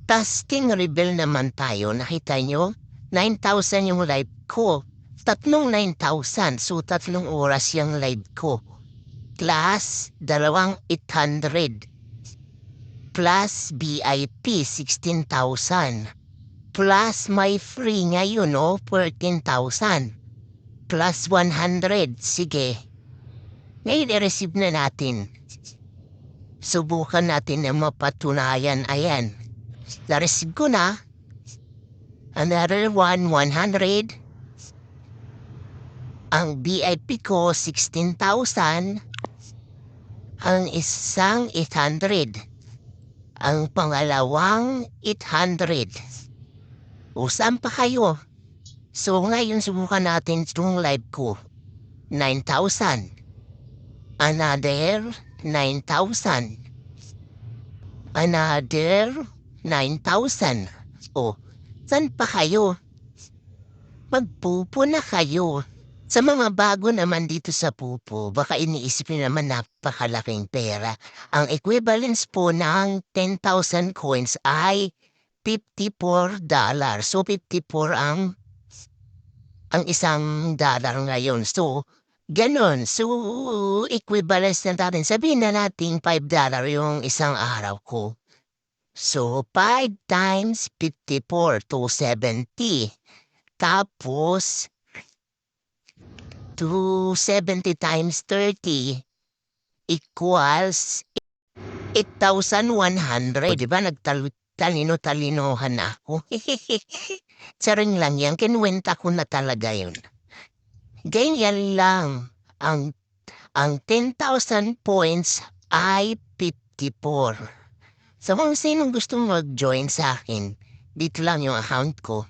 Tasking rebel naman tayo, nakita nyo? 9,000 yung live ko. Tatlong 9,000, so 3 oras yung live ko. Plus, 2,800. Plus, VIP, 16,000. Plus, may free ngayon, 14,000. Plus, 100. Sige. Ngayon, i-receive na natin. Subukan natin na mapatunayan. Ayan. Na-receive ko na. Another 100. Ang VIP ko, 16,000. Ang isang 800. Ang pangalawang 800. O, saan pa kayo? So, ngayon subukan natin itong live ko. 9,000. Another 9,000. Another 9,000. O, saan pa kayo? Magpupo na kayo. Sa mga bago naman dito sa pupo, baka iniisip niyo naman napakalaking pera. Ang equivalence po ng 10,000 coins ay $54. So, 54 ang isang dollar ngayon. So, ganon. So, equivalence na natin. Sabihin na natin $5 yung isang araw ko. So, 5 times 54, 270. Tapos, 270 times 30 equals 8,100. O, diba nagtalino-talinohan na ako? Saring lang yan, kinuwenta ko na talaga yun. Ganyan lang. Ang 10,000 points ay 54. So kung sinong gustong mag-join sa akin, dito lang yung account ko.